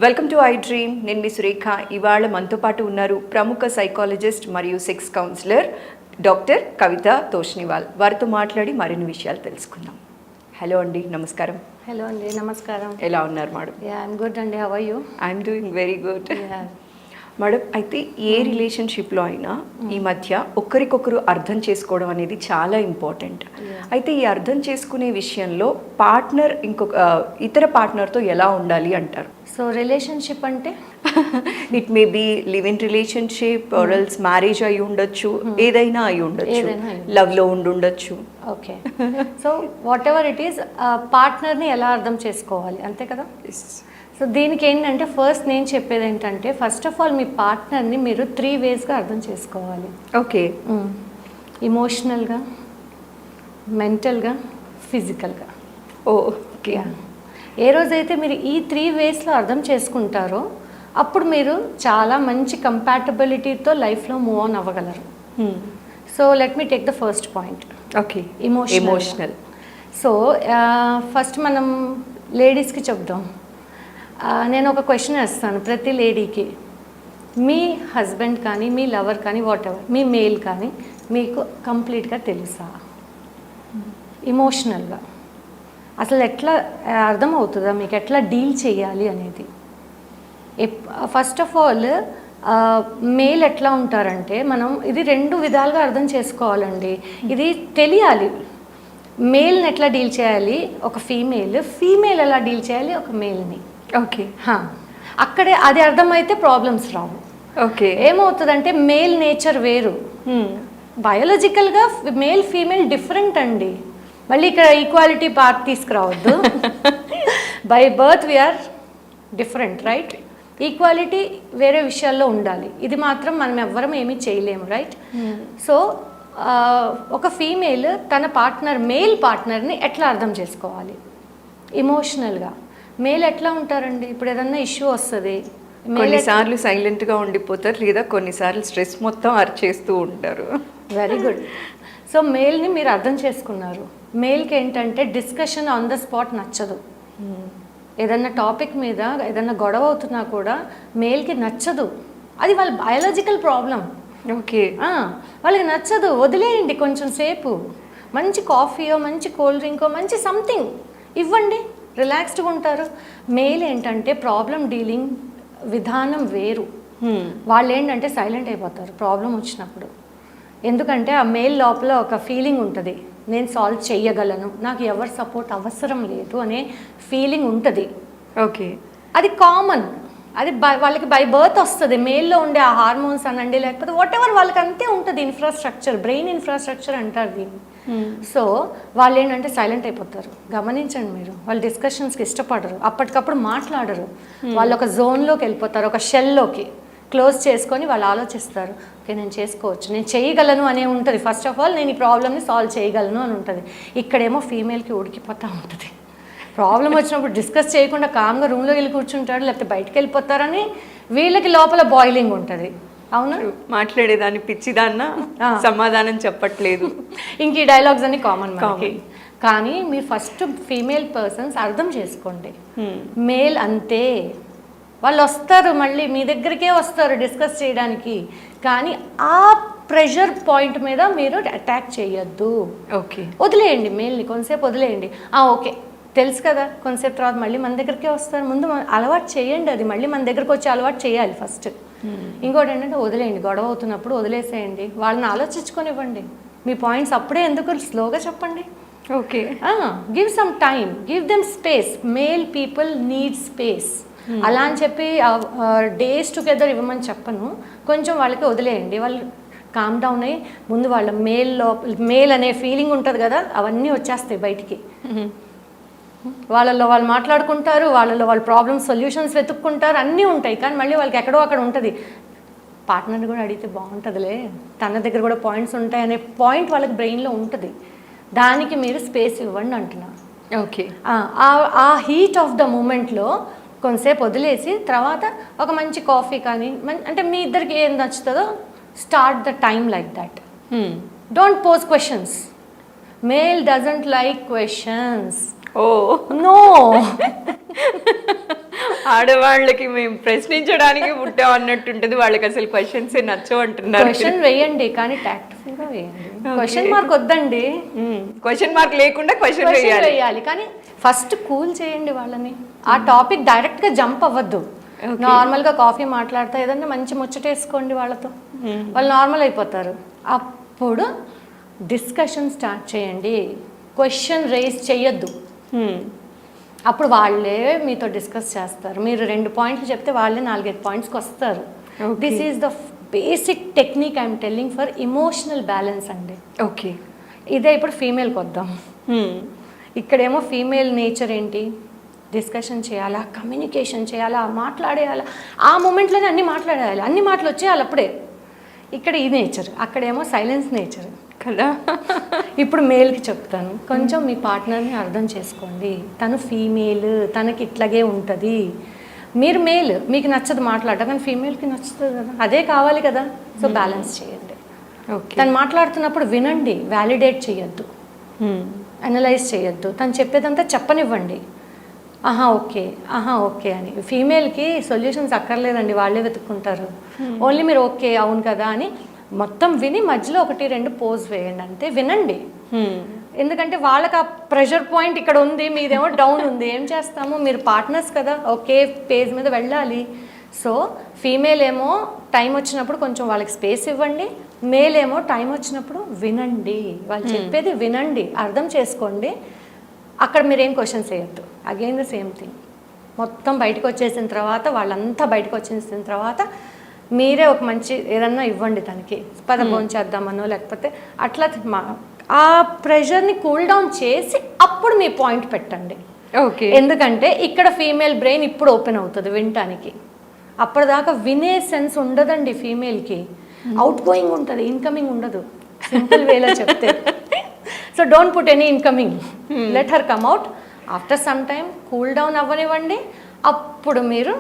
Welcome to I dream. నేను మీ సురేఖ. ఇవాళ మనతో పాటు ఉన్నారు ప్రముఖ సైకాలజిస్ట్ మరియు సెక్స్ కౌన్సిలర్ డాక్టర్ కవిత తోష్నివాల్. వారితో మాట్లాడి మరిన్ని విషయాలు తెలుసుకుందాం. హలో అండి, నమస్కారం. హలో అండి, నమస్కారం. ఎలా ఉన్నారు మేడం? ఐఎమ్ గుడ్ అండి. How are you? I'm doing very good. Madam, అయితే ఏ రిలేషన్షిప్లో అయినా ఈ మధ్య ఒకరికొకరు అర్థం చేసుకోవడం అనేది చాలా ఇంపార్టెంట్. అయితే ఈ అర్థం చేసుకునే విషయంలో పార్ట్నర్ ఇతర పార్ట్నర్తో ఎలా ఉండాలి అంటారు? సో రిలేషన్షిప్ అంటే it may be live in relationship or else marriage అయి ఉండొచ్చు, ఏదైనా అయి ఉండొచ్చు, లవ్లో ఉండొచ్చు. Okay, so what it is, పార్ట్నర్ని ఎలా అర్థం చేసుకోవాలి, అంతే కదా? సో దీనికి ఏంటంటే ఫస్ట్ నేను చెప్పేది ఏంటంటే, ఫస్ట్ ఆఫ్ ఆల్ మీ పార్ట్నర్ని మీరు 3 వేస్గా అర్థం చేసుకోవాలి. ఓకే. ఇమోషనల్గా, మెంటల్గా, ఫిజికల్గా. ఓకే. ఏ రోజైతే మీరు ఈ 3 వేస్లో అర్థం చేసుకుంటారో అప్పుడు మీరు చాలా మంచి కంపాటబిలిటీతో లైఫ్లో మూవ్ ఆన్ అవ్వగలరు. So let me take the first point. Okay, emotional. So first మనం లేడీస్కి చెప్దాం. నేను ఒక క్వశ్చన్ వేస్తాను ప్రతి లేడీకి. మీ హస్బెండ్ కానీ, మీ లవర్ కానీ, వాట్ ఎవర్, మీ మేల్ కానీ మీకు కంప్లీట్గా తెలుసా? ఇమోషనల్గా అసలు ఎట్లా అర్థమవుతుందా మీకు, ఎట్లా డీల్ చేయాలి అనేది? ఫస్ట్ ఆఫ్ ఆల్ మేల్ ఎట్లా ఉంటారంటే, మనం ఇది 2 విధాలుగా అర్థం చేసుకోవాలండి. ఇది తెలియాలి. మేల్ని ఎట్లా డీల్ చేయాలి ఒక ఫీమేల్ ఎలా డీల్ చేయాలి ఒక మేల్ని. ఓకే. అక్కడే అది అర్థమైతే ప్రాబ్లమ్స్ రావు. ఓకే. ఏమవుతుందంటే మేల్ నేచర్ వేరు, బయాలజికల్గా మేల్ ఫీమేల్ డిఫరెంట్ అండి. మళ్ళీ ఇక్కడ ఈక్వాలిటీ పార్ట్ తీసుకురావద్దు. By birth we are different, right? Equality వేరే విషయాల్లో ఉండాలి. ఇది మాత్రం మనం ఎవ్వరం ఏమీ చేయలేము, రైట్? సో ఒక ఫీమేల్ తన మేల్ పార్ట్నర్ని ఎట్లా అర్థం చేసుకోవాలి? ఇమోషనల్గా. మేల్ ఎట్లా ఉంటారండి, ఇప్పుడు ఏదన్నా ఇష్యూ వస్తుంది, కొన్నిసార్లు సైలెంట్గా ఉండిపోతారు, లేదా కొన్నిసార్లు స్ట్రెస్ మొత్తం అరిచేస్తూ ఉంటారు. Very good. సో మేల్ని మీరు అర్థం చేసుకున్నారు. మేల్కి ఏంటంటే డిస్కషన్ ఆన్ ద స్పాట్ నచ్చదు. ఏదన్నా టాపిక్ మీద ఏదన్నా గొడవ అవుతున్నా కూడా మేల్కి నచ్చదు. అది వాళ్ళ బయాలజికల్ ప్రాబ్లం. ఓకే. వాళ్ళకి నచ్చదు, వదిలేయండి కొంచెం సేపు. మంచి కాఫీయో, మంచి కూల్ డ్రింకో, మంచి సంథింగ్ ఇవ్వండి, రిలాక్స్డ్గా ఉంటారు. మేల్ ఏంటంటే ప్రాబ్లం డీలింగ్ విధానం వేరు. వాళ్ళు ఏంటంటే సైలెంట్ అయిపోతారు ప్రాబ్లం వచ్చినప్పుడు. ఎందుకంటే ఆ మేల్ లోపల ఒక ఫీలింగ్ ఉంటుంది, నేను సాల్వ్ చేయగలను, నాకు ఎవరి సపోర్ట్ అవసరం లేదు అనే ఫీలింగ్ ఉంటుంది. ఓకే. అది కామన్, అది వాళ్ళకి బై బర్త్ వస్తుంది. మేల్లో ఉండే ఆ హార్మోన్స్ అనండి, లేకపోతే వాట్ ఎవర్, వాళ్ళకి అంతే ఉంటుంది ఇన్ఫ్రాస్ట్రక్చర్, బ్రెయిన్ ఇన్ఫ్రాస్ట్రక్చర్ అంటారు దీన్ని. సో వాళ్ళు ఏంటంటే సైలెంట్ అయిపోతారు. గమనించండి మీరు, వాళ్ళు డిస్కషన్స్కి ఇష్టపడరు, అప్పటికప్పుడు మాట్లాడరు. వాళ్ళు ఒక జోన్లోకి వెళ్ళిపోతారు, ఒక షెల్లోకి క్లోజ్ చేసుకొని వాళ్ళు ఆలోచిస్తారు. ఓకే, నేను చేసుకోవచ్చు, నేను చేయగలను అనే ఉంటుంది. ఫస్ట్ ఆఫ్ ఆల్ నేను ఈ ప్రాబ్లమ్ని సాల్వ్ చేయగలను అని ఉంటుంది. ఇక్కడేమో ఫీమేల్కి ఉడికిపోతూ ఉంటుంది. ప్రాబ్లం వచ్చినప్పుడు డిస్కస్ చేయకుండా కామ్గా రూమ్లో వెళ్ళి కూర్చుంటాడు, లేకపోతే బయటకు వెళ్ళిపోతారని వీళ్ళకి లోపల బాయిలింగ్ ఉంటుంది. అవునా? మాట్లాడేదాన్ని పిచ్చిదాన్న, సమాధానం చెప్పట్లేదు. ఇంక ఈ డైలాగ్స్ అన్ని కామన్ మనకి. కానీ మీరు ఫస్ట్ ఫీమేల్ పర్సన్స్ అర్థం చేసుకోండి. మేల్ అంతే, వాళ్ళు వస్తారు, మళ్ళీ మీ దగ్గరికే వస్తారు డిస్కస్ చేయడానికి. కానీ ఆ ప్రెషర్ పాయింట్ మీద మీరు అటాక్ చేయొద్దు. ఓకే, వదిలేయండి మేల్ని, కొంతసేపు వదిలేయండి. ఓకే, తెలుసు కదా, కొంతసేపు తర్వాత మళ్ళీ మన దగ్గరికే వస్తారు. ముందు అలవాటు చేయండి, అది మళ్ళీ మన దగ్గరకు వచ్చి అలవాటు చేయాలి ఫస్ట్. ఇంకోటి ఏంటంటే వదిలేయండి, గొడవ అవుతున్నప్పుడు వదిలేసేయండి, వాళ్ళని ఆలోచించుకొనివ్వండి. మీ పాయింట్స్ అప్పుడే ఎందుకు, స్లోగా చెప్పండి. Okay. Give some time, give them space. Male people need space. అలా అని చెప్పి డేస్ టుగెదర్ ఇవ్వమని చెప్పను, కొంచెం వాళ్ళకి వదిలేయండి. వాళ్ళు కామ్ డౌన్ అయ్యి ముందు వాళ్ళ మేల్ అనే ఫీలింగ్ ఉంటుంది కదా, అవన్నీ వచ్చేస్తాయి బయటికి. వాళ్ళల్లో వాళ్ళు మాట్లాడుకుంటారు, వాళ్ళలో వాళ్ళ ప్రాబ్లమ్స్ సొల్యూషన్స్ వెతుక్కుంటారు, అన్నీ ఉంటాయి. కానీ మళ్ళీ వాళ్ళకి ఎక్కడో అక్కడ ఉంటుంది, పార్ట్నర్ని కూడా అడిగితే బాగుంటుందిలే, తన దగ్గర కూడా పాయింట్స్ ఉంటాయి అనే పాయింట్ వాళ్ళకి బ్రెయిన్లో ఉంటుంది. దానికి మీరు స్పేస్ ఇవ్వండి అంటున్నా. ఓకే. ఆ హీట్ ఆఫ్ ద మూమెంట్లో కొంతసేపు వదిలేసి తర్వాత ఒక మంచి కాఫీ కానీ, అంటే మీ ఇద్దరికి ఏం నచ్చుతుందో start the time like that. Don't pose questions. Male doesn't like questions. Oh no. ఆడవాళ్ళకి మేము ప్రశ్నించడానికి పుట్టాం అన్నట్టుంటది, వాళ్ళకి అసలు క్వశ్చన్స్ నచ్చవు అంటున్నారు. క్వశ్చన్ వేయండి కానీ టాక్ట్ఫుల్ గా వేయండి. క్వశ్చన్ మార్క్ వద్దండి, క్వశ్చన్ మార్క్ లేకుండా క్వశ్చన్ వేయాలి కానీ ఫస్ట్ కూల్ చేయండి వాళ్ళని. ఆ టాపిక్ డైరెక్ట్ గా జంప్ అవ్వద్దు. నార్మల్ గా కాఫీ మాట్లాడతా ఏదన్నా మంచి ముచ్చటేసుకోండి వాళ్ళతో, వాళ్ళు నార్మల్ అయిపోతారు. అప్పుడు డిస్కషన్ స్టార్ట్ చేయండి, క్వశ్చన్ రేస్ చేయొద్దు. అప్పుడు వాళ్ళే మీతో డిస్కస్ చేస్తారు. మీరు 2 పాయింట్లు చెప్తే వాళ్ళే 4-5 పాయింట్స్కి వస్తారు. This is the basic technique I'm telling for emotional balance అండి. ఓకే, ఇదే ఇప్పుడు ఫీమేల్కి వద్దాం. ఇక్కడేమో ఫీమేల్ నేచర్ ఏంటి, డిస్కషన్ చేయాలా, కమ్యూనికేషన్ చేయాలా, మాట్లాడేయాలా, ఆ మూమెంట్లోనే అన్ని మాట్లాడేయాలి, అన్ని మాటలు వచ్చేయాలి అప్పుడే. ఇక్కడ ఈ నేచర్, అక్కడేమో సైలెన్స్ నేచర్ కదా. ఇప్పుడు మేల్కి చెప్తాను, కొంచెం మీ పార్ట్నర్ని అర్థం చేసుకోండి. తను ఫీమేల్, తనకి ఇట్లాగే ఉంటుంది. మీరు మేల్, మీకు నచ్చదు మాట్లాడటం, కానీ ఫీమేల్కి నచ్చుతుంది కదా, అదే కావాలి కదా. సో బ్యాలెన్స్ చేయండి. తను మాట్లాడుతున్నప్పుడు వినండి, వ్యాలిడేట్ చేయొద్దు, అనలైజ్ చేయొద్దు. తను చెప్పేదంతా చెప్పనివ్వండి. ఆహా ఓకే అని. ఫీమేల్కి సొల్యూషన్స్ అక్కర్లేదండి, వాళ్ళే వెతుక్కుంటారు. ఓన్లీ మీరు ఓకే అవును కదా అని మొత్తం విని మధ్యలో 1-2 పోజ్ వేయండి, అంతే. వినండి, ఎందుకంటే వాళ్ళకి ఆ ప్రెషర్ పాయింట్ ఇక్కడ ఉంది, మీదేమో డౌన్ ఉంది. ఏం చేస్తాము, మీరు పార్ట్నర్స్ కదా, ఒకే పేజ్ మీద వెళ్ళాలి. సో ఫీమేల్ ఏమో టైం వచ్చినప్పుడు కొంచెం వాళ్ళకి స్పేస్ ఇవ్వండి, మేల్ ఏమో టైం వచ్చినప్పుడు వినండి, వాళ్ళు చెప్పేది వినండి, అర్థం చేసుకోండి. అక్కడ మీరు ఏం క్వశ్చన్స్ వేయద్దు. Again the same thing. మొత్తం బయటకు వచ్చేసిన తర్వాత, వాళ్ళంతా బయటకు వచ్చేసిన తర్వాత మీరే ఒక మంచి ఏదన్నా ఇవ్వండి తనకి, భోజనం చేద్దామనో లేకపోతే అట్లా. ఆ ప్రెషర్ని కూల్ డౌన్ చేసి అప్పుడు మీ పాయింట్ పెట్టండి. ఓకే, ఎందుకంటే ఇక్కడ ఫీమేల్ బ్రెయిన్ ఇప్పుడు ఓపెన్ అవుతుంది వినటానికి. అప్పటిదాకా వినే సెన్స్ ఉండదండి ఫీమేల్కి. అవుట్ గోయింగ్ ఉంటుంది, ఇన్కమింగ్ ఉండదు, సింపుల్ వేలో చెప్తే. So don't put any incoming, let her come out. After some time cool down అవ్వనివ్వండి, అప్పుడు మీరు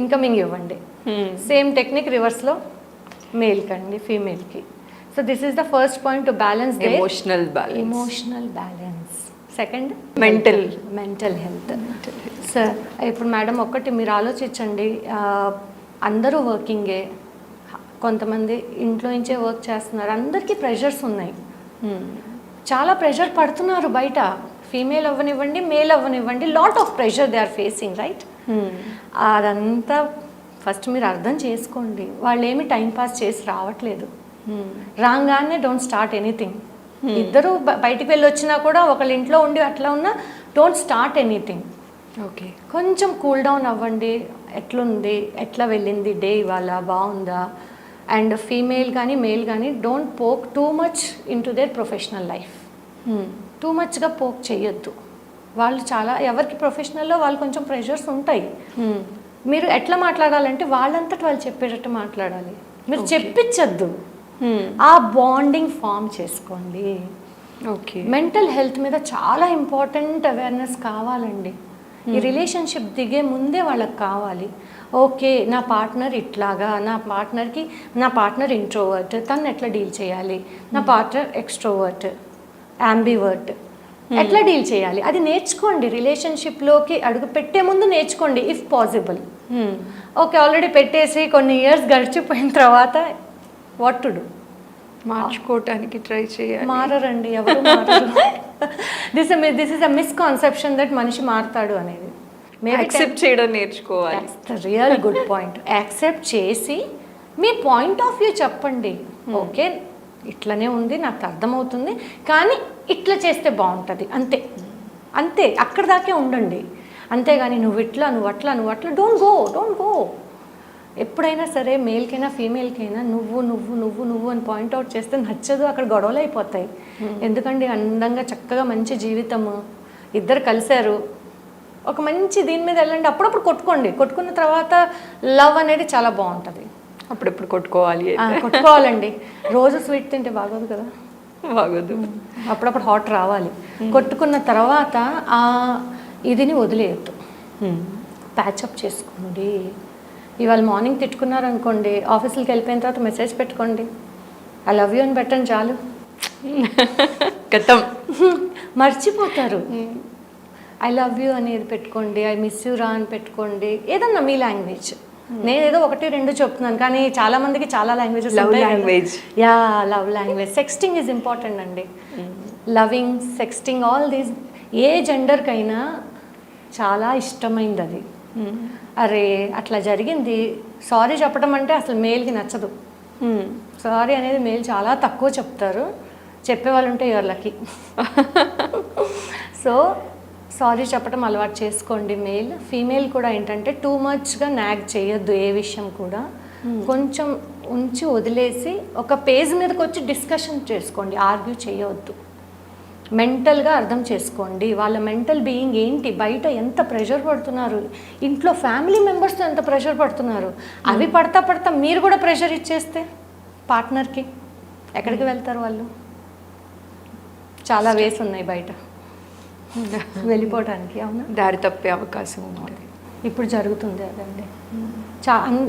ఇన్కమింగ్ ఇవ్వండి. సేమ్ టెక్నిక్ రివర్స్లో మేల్కి అండి, ఫీమేల్కి. So this is the first point to balance emotional balance. Second mental health. Sir ఇప్పుడు madam ఒకటి మీరు ఆలోచించండి, అందరూ వర్కింగే, కొంతమంది ఇంట్లో నుంచే వర్క్ చేస్తున్నారు, అందరికీ ప్రెషర్స్ ఉన్నాయి, చాలా ప్రెషర్ పడుతున్నారు బయట. ఫీమేల్ అవ్వనివ్వండి, మేల్ అవ్వనివ్వండి, lot of pressure they are facing, right? అదంతా ఫస్ట్ మీరు అర్థం చేసుకోండి. వాళ్ళు ఏమి టైంపాస్ చేసి రావట్లేదు. రాగానే డోంట్ స్టార్ట్ ఎనీథింగ్. ఇద్దరు బయటికి వెళ్ళి వచ్చినా కూడా ఒకళ్ళ ఇంట్లో ఉండి అట్లా ఉన్నా డోంట్ స్టార్ట్ ఎనీథింగ్. ఓకే, కొంచెం కూల్ డౌన్ అవ్వండి. ఎట్లుంది, ఎట్లా వెళ్ళింది డే, ఇవాళ బాగుందా? అండ్ ఫీమేల్ కానీ మేల్ కానీ don't poke too much into their professional life. Too మచ్గా పోక్ చేయొద్దు. వాళ్ళు చాలా, ఎవరికి ప్రొఫెషనల్లో వాళ్ళు కొంచెం ప్రెషర్స్ ఉంటాయి. మీరు ఎట్లా మాట్లాడాలంటే వాళ్ళంతటి వాళ్ళు చెప్పేటట్టు మాట్లాడాలి, మీరు చెప్పించద్దు. ఆ బాండింగ్ ఫామ్ చేసుకోండి. ఓకే, మెంటల్ హెల్త్ మీద చాలా ఇంపార్టెంట్ అవేర్నెస్ కావాలండి. ఈ రిలేషన్షిప్ దిగే ముందే వాళ్ళకి కావాలి. ఓకే, నా పార్ట్నర్ ఇట్లాగా, నా పార్ట్నర్ ఇంట్రోవర్ట్, తను ఎట్లా డీల్ చేయాలి, నా పార్ట్నర్ ఎక్స్ట్రోవర్ట్, యాంబివర్ట్, ఎట్లా డీల్ చేయాలి, అది నేర్చుకోండి. రిలేషన్షిప్లోకి అడుగు పెట్టే ముందు నేర్చుకోండి ఇఫ్ పాసిబుల్. ఓకే, ఆల్రెడీ పెట్టేసి కొన్ని ఇయర్స్ గడిచిపోయిన తర్వాత వాట్ టు డూ, మార్చుకోవటానికి ట్రై చేయాలి. మారరండి, ఎవరు మారరు. This is a misconception that మనిషి మారుతాడు అనేది. యాక్సెప్ట్ చేయడం నేర్చుకోవాలి. That's the real good point. Accept చేసి మీ పాయింట్ ఆఫ్ వ్యూ చెప్పండి. ఓకే, ఇట్లనే ఉంది, నాకు అర్థమవుతుంది, కానీ ఇట్లా చేస్తే బాగుంటుంది, అంతే. అక్కడ దాకే ఉండండి. అంతేగాని నువ్వు ఇట్లా, నువ్వు అట్లా డోంట్ గో. ఎప్పుడైనా సరే మేల్కైనా ఫీమేల్కైనా నువ్వు అని పాయింట్అవుట్ చేస్తే నచ్చదు, అక్కడ గొడవలు అయిపోతాయి. ఎందుకంటే అందంగా చక్కగా మంచి జీవితము, ఇద్దరు కలిశారు, ఒక మంచి దీని మీద వెళ్ళండి. అప్పుడప్పుడు కొట్టుకున్న తర్వాత లవ్ అనేది చాలా బాగుంటుంది. అప్పుడప్పుడు కొట్టుకోవాలండి. రోజు స్వీట్ తింటే బాగోదు కదా, బాగోదు. అప్పుడప్పుడు హాట్ రావాలి. కొట్టుకున్న తర్వాత ఆ ఇదిని వదిలేయద్దు, ప్యాచప్ చేసుకోండి. ఇవాళ మార్నింగ్ తిట్టుకున్నారనుకోండి, ఆఫీసులకి వెళ్ళిపోయిన తర్వాత మెసేజ్ పెట్టుకోండి, ఐ లవ్ యూ అని పెట్టండి, చాలు. గతం మర్చిపోతారు. ఐ లవ్ యూ అనేది పెట్టుకోండి, ఐ మిస్ యూ రా అని పెట్టుకోండి, ఏదన్నా మీ లాంగ్వేజ్. నేను ఏదో 1-2 చెప్తున్నాను, కానీ చాలా మందికి చాలా languages. Love language. Yeah, love language. Sexting is important అండి. లవింగ్, సెక్స్టింగ్, ఆల్ దీస్ ఏ జెండర్కైనా చాలా ఇష్టమైంది అది. అరే అట్లా జరిగింది, సారీ చెప్పడం అంటే అసలు మేల్కి నచ్చదు. సారీ అనేది మేల్ చాలా తక్కువ చెప్తారు, చెప్పేవాళ్ళు ఉంటే యువర్ లక్కీ. సో సారీ చెప్పడం అలవాటు చేసుకోండి మేల్. ఫీమేల్ కూడా ఏంటంటే టూ మచ్గా నాగ్ చేయొద్దు ఏ విషయం కూడా, కొంచెం ఉంచి వదిలేసి ఒక పేజ్ మీదకి వచ్చి డిస్కషన్ చేసుకోండి, ఆర్గ్యూ చేయవద్దు. మెంటల్గా అర్థం చేసుకోండి వాళ్ళ మెంటల్ బీయింగ్ ఏంటి, బయట ఎంత ప్రెషర్ పడుతున్నారు, ఇంట్లో ఫ్యామిలీ మెంబర్స్తో ఎంత ప్రెషర్ పడుతున్నారు. అవి పడతా మీరు కూడా ప్రెషర్ ఇచ్చేస్తే పార్ట్నర్కి ఎక్కడికి వెళ్తారు వాళ్ళు? చాలా వేస్ ఉన్నాయి బయట వెళ్ళిపోవడానికి. అవునా, దారి తప్పే అవకాశం ఉంటుంది. ఇప్పుడు జరుగుతుంది అదండి.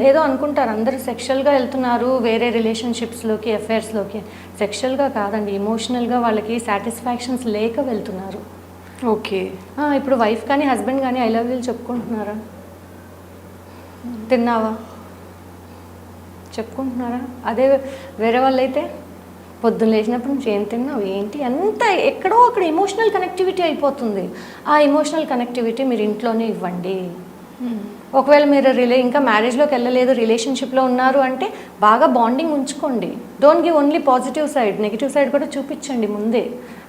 ఏదో అనుకుంటారు అందరూ సెక్షువల్గా వెళ్తున్నారు వేరే రిలేషన్షిప్స్లోకి, అఫైర్స్లోకి. సెక్షువల్గా కాదండి, ఎమోషనల్గా వాళ్ళకి సాటిస్ఫాక్షన్స్ లేక వెళ్తున్నారు. ఓకే. ఇప్పుడు వైఫ్ కానీ హస్బెండ్ కానీ ఐ లవ్ యూ చెప్పుకుంటున్నారా? తిన్నావా చెప్పుకుంటున్నారా? అదే వేరే వాళ్ళు అయితే పొద్దున్న లేచినప్పుడు నుంచి ఏం తిన్నావు ఏంటి అంత ఎక్కడో అక్కడ ఎమోషనల్ కనెక్టివిటీ అయిపోతుంది. ఆ ఎమోషనల్ కనెక్టివిటీ మీరు ఇంట్లోనే ఇవ్వండి. ఒకవేళ మీరు ఇంకా మ్యారేజ్లోకి వెళ్ళలేదు, రిలేషన్షిప్లో ఉన్నారు అంటే బాగా బాండింగ్ ఉంచుకోండి. Don't give only positive side, negative side కూడా చూపించండి ముందే.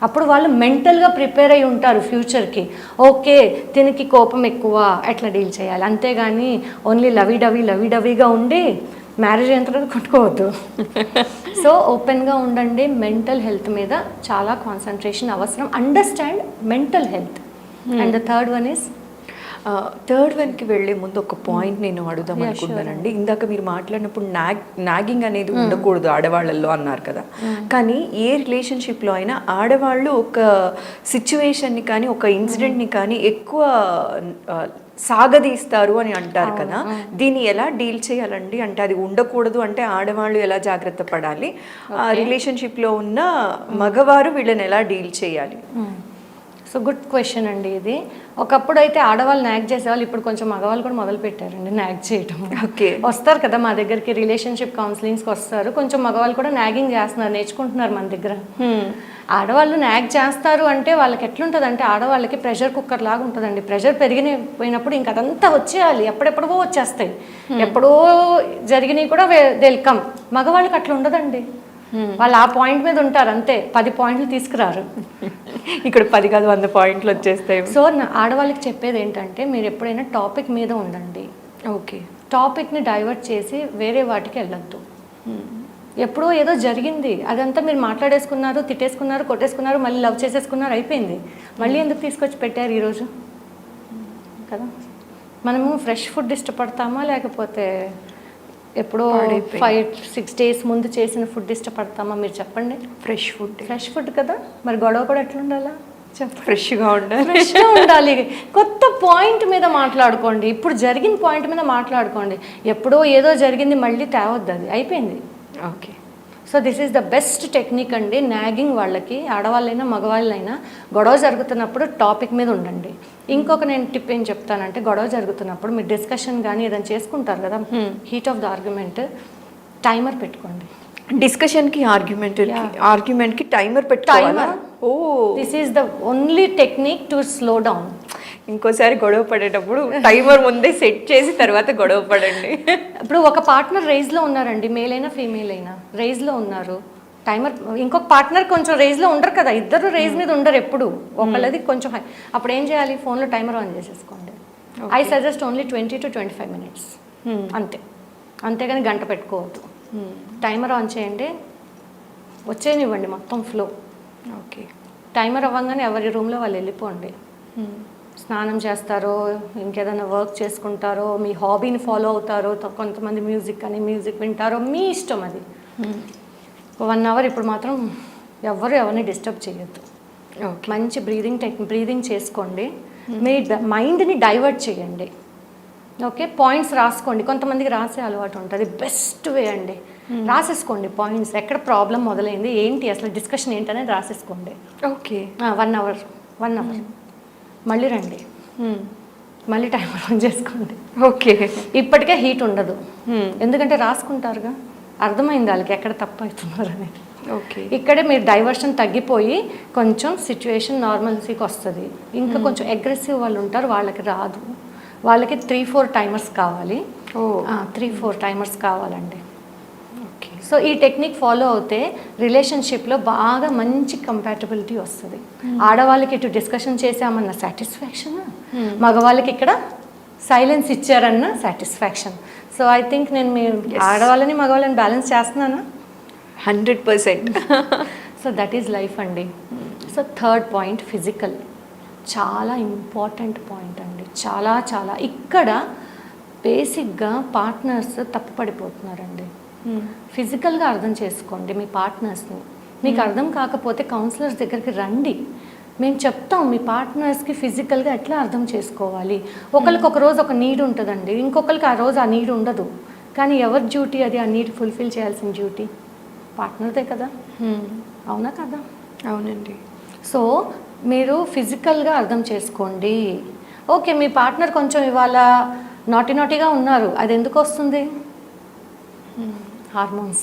అప్పుడు వాళ్ళు మెంటల్గా ప్రిపేర్ అయి ఉంటారు ఫ్యూచర్కి. ఓకే దీనికి కోపం ఎక్కువ, ఎట్లా డీల్ చేయాలి. అంతేగాని ఓన్లీ లవీడవీగా ఉండి మ్యారేజ్ అయిన తర్వాత కొట్టుకోవద్దు. సో ఓపెన్గా ఉండండి. మెంటల్ హెల్త్ మీద చాలా కాన్సన్ట్రేషన్ అవసరం. Understand mental health. And the third వన్కి వెళ్ళే ముందు ఒక పాయింట్ నేను అడుగుదాం అనుకుంటానండి. ఇందాక మీరు మాట్లాడినప్పుడు నాగింగ్ అనేది ఉండకూడదు ఆడవాళ్ళల్లో అన్నారు కదా. కానీ ఏ రిలేషన్షిప్లో అయినా ఆడవాళ్ళు ఒక సిచ్యువేషన్ని కానీ ఒక ఇన్సిడెంట్ని కానీ ఎక్కువ సాగదీస్తారు అని అంటారు కదా. దీన్ని ఎలా డీల్ చేయాలండి? అంటే అది ఉండకూడదు అంటే ఆడవాళ్ళు ఎలా జాగ్రత్త పడాలి, రిలేషన్షిప్లో ఉన్న మగవారు వీళ్ళని ఎలా డీల్ చేయాలి? సో గుడ్ క్వశ్చన్ అండి ఇది. ఒకప్పుడు అయితే ఆడవాళ్ళు నాగ్ చేసేవాళ్ళు, ఇప్పుడు కొంచెం మగవాళ్ళు కూడా మొదలు పెట్టారండి నాగ్ చేయటం. ఓకే, వస్తారు కదా మా దగ్గరికి రిలేషన్షిప్ కౌన్సిలింగ్స్కి వస్తారు, కొంచెం మగవాళ్ళు కూడా నాగింగ్ చేస్తున్నారు, నేర్చుకుంటున్నారు మన దగ్గర. ఆడవాళ్ళు నాగ్ చేస్తారు అంటే వాళ్ళకి ఎట్లుంటుంది అంటే ఆడవాళ్ళకి ప్రెషర్ కుక్కర్ లాగా ఉంటుందండి. ప్రెషర్ పెరిగిపోయినప్పుడు ఇంక అదంతా వచ్చేయాలి, ఎప్పుడెప్పుడో వచ్చేస్తాయి. ఎప్పుడో జరిగినవి కూడా వెల్కమ్. మగవాళ్ళకి అట్లా ఉండదండి, వాళ్ళు ఆ పాయింట్ మీద ఉంటారు అంతే, 10 పాయింట్లు తీసుకురారు. ఇక్కడ 10 కాదు 100 పాయింట్లు వచ్చేస్తాయి. సో ఆడవాళ్ళకి చెప్పేది ఏంటంటే మీరు ఎప్పుడైనా టాపిక్ మీద ఉండండి. ఓకే, టాపిక్ని డైవర్ట్ చేసి వేరే వాటికి వెళ్ళొద్దు. ఎప్పుడో ఏదో జరిగింది అదంతా మీరు మాట్లాడేసుకున్నారు, తిట్టేసుకున్నారు, కొట్టేసుకున్నారు, మళ్ళీ లవ్ చేసేసుకున్నారు, అయిపోయింది. మళ్ళీ ఎందుకు తీసుకొచ్చి పెట్టారు ఈరోజు కదా? మనము ఫ్రెష్ ఫుడ్ ఇష్టపడతామా లేకపోతే ఎప్పుడో 5-6 days ముందు చేసిన ఫుడ్ ఇష్టపడతామా? మీరు చెప్పండి. ఫ్రెష్ ఫుడ్ కదా, మరి గొడవ కూడా ఎట్లా ఉండాలా? ఫ్రెష్గా ఉండాలి. కొత్త పాయింట్ మీద మాట్లాడుకోండి, ఇప్పుడు జరిగిన పాయింట్ మీద మాట్లాడుకోండి. ఎప్పుడో ఏదో జరిగింది మళ్ళీ తేవద్దు, అది అయిపోయింది. Okay, so this is the best technique అండి నాగింగ్ వాళ్ళకి. ఆడవాళ్ళైనా మగవాళ్ళైనా గొడవ జరుగుతున్నప్పుడు టాపిక్ మీద ఉండండి. ఇంకొక నేను టిప్ ఏం చెప్తానంటే, గొడవ జరుగుతున్నప్పుడు మీరు డిస్కషన్ కానీ ఏదైనా చేసుకుంటారు కదా, heat of the argument, timer పెట్టుకోండి. డిస్కషన్కి ఆర్గ్యుమెంట్కి టైమర్ పెట్టుకోవాలా? Oh, this is the only technique to slow down. ఇంకోసారి గొడవ పడేటప్పుడు టైమర్ ముందే సెట్ చేసి తర్వాత గొడవ పడండి. ఇప్పుడు ఒక పార్ట్నర్ రేజ్లో ఉన్నారండి, మేల్ అయినా ఫీమేల్ అయినా రేజ్లో ఉన్నారు, టైమర్. ఇంకొక పార్ట్నర్ కొంచెం రేజ్లో ఉండరు కదా, ఇద్దరు రేజ్ మీద ఉండరు ఎప్పుడు, ఒకళ్ళది కొంచెం హై. అప్పుడు ఏం చేయాలి? ఫోన్లో టైమర్ ఆన్ చేసేసుకోండి. I suggest only 20 to 25 minutes అంతే, అంతేగాని గంట పెట్టుకోవద్దు. టైమర్ ఆన్ చేయండి, వచ్చేనివ్వండి మొత్తం ఫ్లో. ఓకే, టైమర్ అవ్వగానే ఎవరి రూమ్లో వాళ్ళు వెళ్ళిపోండి. స్నానం చేస్తారో, ఇంకేదైనా వర్క్ చేసుకుంటారో, మీ హాబీని ఫాలో అవుతారో, కొంతమంది మ్యూజిక్ వింటారో, మీ ఇష్టం అది. 1 hour ఇప్పుడు మాత్రం ఎవరిని డిస్టర్బ్ చేయొద్దు. మంచి బ్రీదింగ్ చేసుకోండి, మీ మైండ్ని డైవర్ట్ చేయండి. ఓకే, పాయింట్స్ రాసుకోండి. కొంతమందికి రాసే అలవాటు ఉంటుంది, బెస్ట్ వే అండి. రాసేసుకోండి పాయింట్స్, ఎక్కడ ప్రాబ్లం మొదలైంది, ఏంటి అసలు డిస్కషన్ ఏంటనేది రాసేసుకోండి. ఓకే, 1 hour మళ్ళీ రండి, మళ్ళీ టైమర్ ఆన్ చేసుకోండి. ఓకే. ఇప్పటికే హీట్ ఉండదు, ఎందుకంటే రాసుకుంటారుగా, అర్థమైంది వాళ్ళకి ఎక్కడ తప్పు అవుతున్నారు అనేది. ఓకే. ఇక్కడే మీరు డైవర్షన్ తగ్గిపోయి కొంచెం సిచ్యువేషన్ నార్మల్సీకి వస్తుంది. ఇంకా కొంచెం అగ్రెసివ్ వాళ్ళు ఉంటారు, వాళ్ళకి రాదు, వాళ్ళకి 3-4 టైమర్స్ కావాలి. 3-4 టైమర్స్ కావాలండి. ఓకే. సో ఈ టెక్నిక్ ఫాలో అవుతే రిలేషన్షిప్లో బాగా మంచి కంపాటబిలిటీ వస్తుంది. ఆడవాళ్ళకి ఇటు డిస్కషన్ చేసామన్న సాటిస్ఫాక్షన్, మగవాళ్ళకి ఇక్కడ సైలెన్స్ ఇచ్చారన్న సాటిస్ఫాక్షన్. సో ఐ థింక్ నేను మీ ఆడవాళ్ళని మగవాళ్ళని బ్యాలెన్స్ చేస్తున్నానా? 100%. సో దట్ ఈజ్ లైఫ్ అండి. సో థర్డ్ పాయింట్ ఫిజికల్, చాలా ఇంపార్టెంట్ పాయింట్ అండి. చాలా చాలా ఇక్కడ బేసిక్గా పార్ట్నర్స్ తప్పు పడిపోతున్నారండి. ఫిజికల్గా అర్థం చేసుకోండి మీ పార్ట్నర్స్ని. మీకు అర్థం కాకపోతే కౌన్సిలర్స్ దగ్గరికి రండి, మేము చెప్తాం మీ పార్ట్నర్స్కి ఫిజికల్గా ఎట్లా అర్థం చేసుకోవాలి. ఒకరికి ఒక రోజు ఒక నీడ్ ఉంటుందండి, ఇంకొకరికి ఆ రోజు ఆ నీడ్ ఉండదు. కానీ ఎవరి డ్యూటీ అది? ఆ నీడ్ ఫుల్ఫిల్ చేయాల్సిన డ్యూటీ పార్ట్నర్దే కదా, అవునా కదా? అవునండి. సో మీరు ఫిజికల్గా అర్థం చేసుకోండి. ఓకే, మీ పార్ట్నర్ కొంచెం ఇవాళ నాటీగా ఉన్నారు, అది ఎందుకు వస్తుంది? హార్మోన్స్,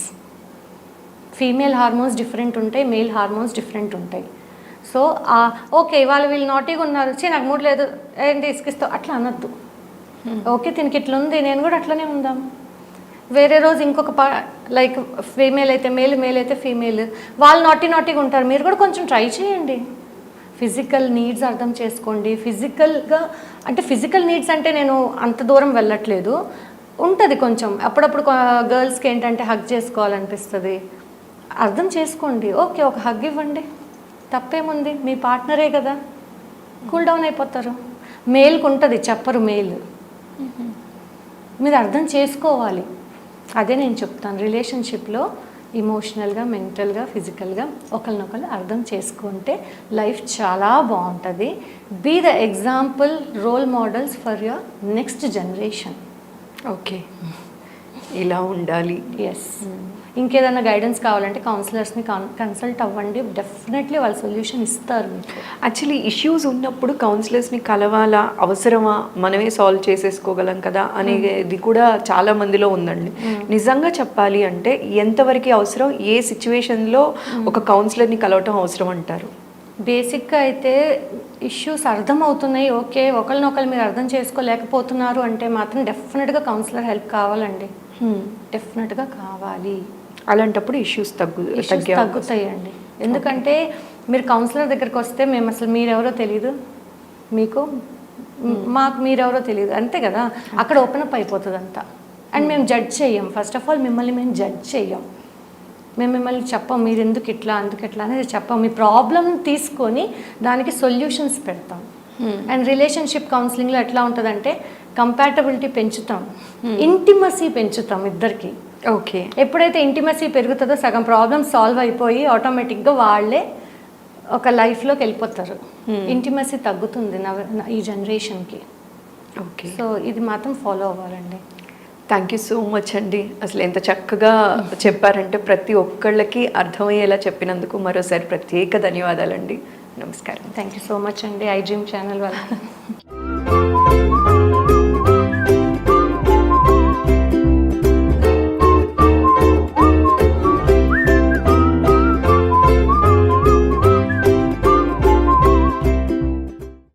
ఫీమేల్ హార్మోన్స్ డిఫరెంట్ ఉంటాయి, మేల్ హార్మోన్స్ డిఫరెంట్ ఉంటాయి. సో ఓకే ఇవాళ వీళ్ళు నాటీగా ఉన్నారు, నాకు మూడు లేదు ఏంటి ఇసుకిస్తావు అట్లా అనొద్దు. ఓకే దీనికి ఇట్లా ఉంది, నేను కూడా అట్లనే ఉందాం. వేరే రోజు ఇంకొక లైక్ ఫీమేల్ అయితే మేల్, మేల్ అయితే ఫీమేల్, వాళ్ళు నాటీగా ఉంటారు, మీరు కూడా కొంచెం ట్రై చేయండి. ఫిజికల్ నీడ్స్ అర్థం చేసుకోండి. ఫిజికల్గా అంటే ఫిజికల్ నీడ్స్ అంటే నేను అంత దూరం వెళ్ళట్లేదు, ఉంటుంది కొంచెం అప్పుడప్పుడు గర్ల్స్కి ఏంటంటే హగ్ చేసుకోవాలనిపిస్తుంది, అర్థం చేసుకోండి. ఓకే ఒక హగ్ ఇవ్వండి, తప్పేముంది, మీ పార్ట్నరే కదా, కూల్ డౌన్ అయిపోతారు. మేల్కి ఉంటుంది, చెప్పరు మేల్, మీరు అర్థం చేసుకోవాలి. అదే నేను చెప్తాను, రిలేషన్షిప్లో ఇమోషనల్గా, మెంటల్గా, ఫిజికల్గా ఒకరినొకరు అర్థం చేసుకుంటే లైఫ్ చాలా బాగుంటుంది. Be the example, role models for your next generation. Okay, ఇలా ఉండాలి. ఎస్. ఇంకేదైనా గైడెన్స్ కావాలంటే కౌన్సిలర్స్ని కన్సల్ట్ అవ్వండి, డెఫినెట్లీ వాళ్ళు సొల్యూషన్ ఇస్తారు మీకు. యాక్చువల్లీ ఇష్యూస్ ఉన్నప్పుడు కౌన్సిలర్స్ని కలవాలా, అవసరమా, మనమే సాల్వ్ చేసేసుకోగలం కదా అనేది కూడా చాలా మందిలో ఉందండి. నిజంగా చెప్పాలి అంటే ఎంతవరకు అవసరం, ఏ సిచ్యువేషన్లో ఒక కౌన్సిలర్ని కలవటం అవసరం అంటారు? బేసిక్గా అయితే ఇష్యూస్ అర్థమవుతున్నాయి, ఓకే ఒకరినొకరు మీరు అర్థం చేసుకోలేకపోతున్నారు అంటే మాత్రం డెఫినెట్గా కౌన్సిలర్ హెల్ప్ కావాలండి, డెఫినెట్గా కావాలి. అలాంటప్పుడు ఇష్యూస్ తగ్గుతాయండి. ఎందుకంటే మీరు కౌన్సిలర్ దగ్గరికి వస్తే మేము అసలు మీరెవరో తెలియదు, మీకు మాకు మీరెవరో తెలియదు, అంతే కదా, అక్కడ ఓపెన్ అప్ అయిపోతుంది అంతా. అండ్ మేము జడ్జ్ చెయ్యం, ఫస్ట్ ఆఫ్ ఆల్ మిమ్మల్ని మేము జడ్జ్ చెయ్యం, మేము మిమ్మల్ని చెప్పాం మీరు ఎందుకు ఇట్లా అందుకు ఎట్లా అనేది చెప్పాం, మీ ప్రాబ్లమ్ తీసుకొని దానికి సొల్యూషన్స్ పెడతాం. అండ్ రిలేషన్షిప్ కౌన్సిలింగ్లో ఎట్లా ఉంటుందంటే కంపాటబిలిటీ పెంచుతాం, ఇంటిమసీ పెంచుతాం ఇద్దరికి. ఓకే, ఎప్పుడైతే ఇంటిమసీ పెరుగుతుందో సగం ప్రాబ్లమ్ సాల్వ్ అయిపోయి ఆటోమేటిక్గా వాళ్ళే ఒక లైఫ్లోకి వెళ్ళిపోతారు. ఇంటిమసీ తగ్గుతుంది ఈ జనరేషన్కి. ఓకే, సో ఇది మాత్రం ఫాలో అవ్వాలండి. థ్యాంక్ యూ సో మచ్ అండి. అసలు ఎంత చక్కగా చెప్పారంటే ప్రతి ఒక్కళ్ళకి అర్థమయ్యేలా చెప్పినందుకు మరోసారి ప్రత్యేక ధన్యవాదాలండి. నమస్కారం. థ్యాంక్ యూ సో మచ్ అండి, ఐ డ్రీమ్ ఛానల్ వాళ్ళకి.